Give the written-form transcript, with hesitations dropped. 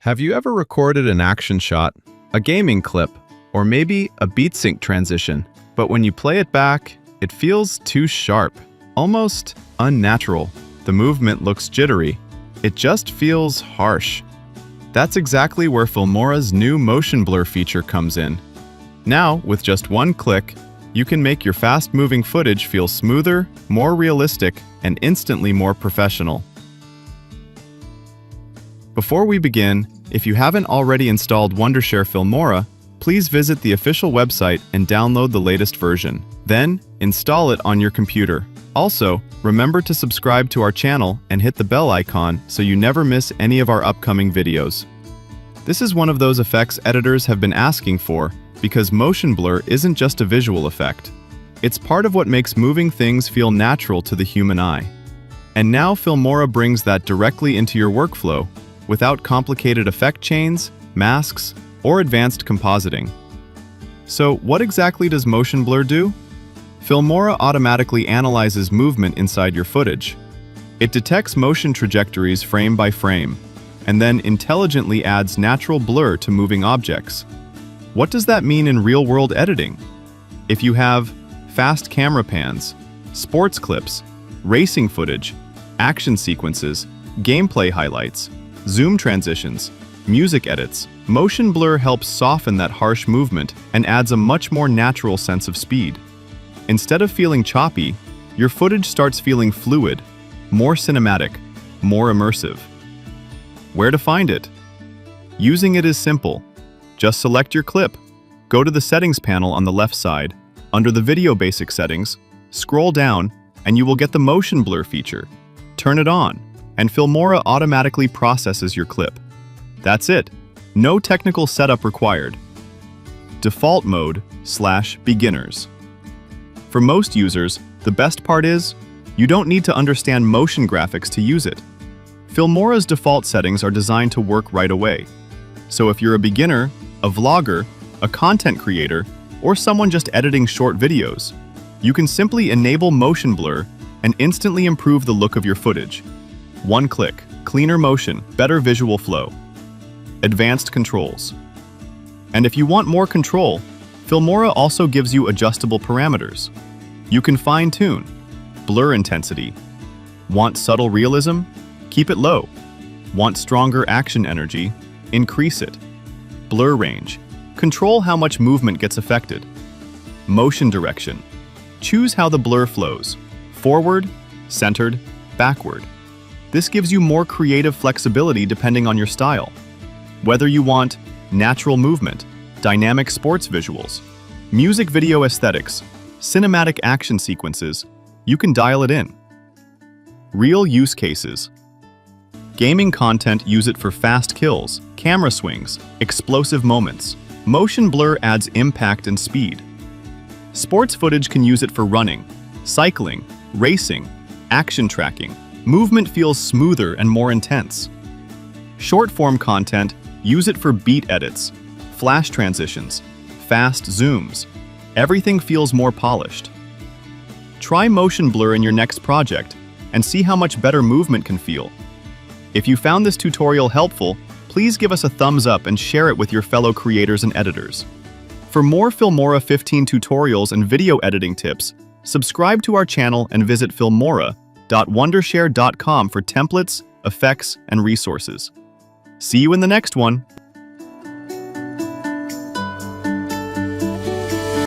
Have you ever recorded an action shot, a gaming clip, or maybe a beat sync transition, but when you play it back, it feels too sharp, almost unnatural. The movement looks jittery. It just feels harsh. That's exactly where Filmora's new motion blur feature comes in. Now, with just one click, you can make your fast-moving footage feel smoother, more realistic, and instantly more professional. Before we begin, if you haven't already installed Wondershare Filmora, please visit the official website and download the latest version. Then, install it on your computer. Also, remember to subscribe to our channel and hit the bell icon so you never miss any of our upcoming videos. This is one of those effects editors have been asking for because motion blur isn't just a visual effect. It's part of what makes moving things feel natural to the human eye. And now Filmora brings that directly into your workflow, without complicated effect chains, masks, or advanced compositing. So what exactly does motion blur do? Filmora automatically analyzes movement inside your footage. It detects motion trajectories frame by frame, and then intelligently adds natural blur to moving objects. What does that mean in real-world editing? If you have fast camera pans, sports clips, racing footage, action sequences, gameplay highlights, zoom transitions, music edits, motion blur helps soften that harsh movement and adds a much more natural sense of speed. Instead of feeling choppy, your footage starts feeling fluid, more cinematic, more immersive. Where to find it? Using it is simple. Just select your clip, go to the settings panel on the left side, under the video basic settings, scroll down, and you will get the motion blur feature. Turn it on, and Filmora automatically processes your clip. That's it. No technical setup required. Default mode / beginners. For most users, the best part is, you don't need to understand motion graphics to use it. Filmora's default settings are designed to work right away. So if you're a beginner, a vlogger, a content creator, or someone just editing short videos, you can simply enable motion blur and instantly improve the look of your footage. One click, cleaner motion, better visual flow. Advanced controls. And if you want more control, Filmora also gives you adjustable parameters. You can fine-tune. Blur intensity. Want subtle realism? Keep it low. Want stronger action energy? Increase it. Blur range. Control how much movement gets affected. Motion direction. Choose how the blur flows. Forward, centered, backward. This gives you more creative flexibility depending on your style. Whether you want natural movement, dynamic sports visuals, music video aesthetics, cinematic action sequences, you can dial it in. Real use cases. Gaming content, use it for fast kills, camera swings, explosive moments. Motion blur adds impact and speed. Sports footage can use it for running, cycling, racing, action tracking. Movement feels smoother and more intense. Short-form content, use it for beat edits, flash transitions, fast zooms. Everything feels more polished. Try motion blur in your next project and see how much better movement can feel. If you found this tutorial helpful, please give us a thumbs up and share it with your fellow creators and editors. For more Filmora 15 tutorials and video editing tips, subscribe to our channel and visit Filmora.Wondershare.com for templates, effects, and resources. See you in the next one!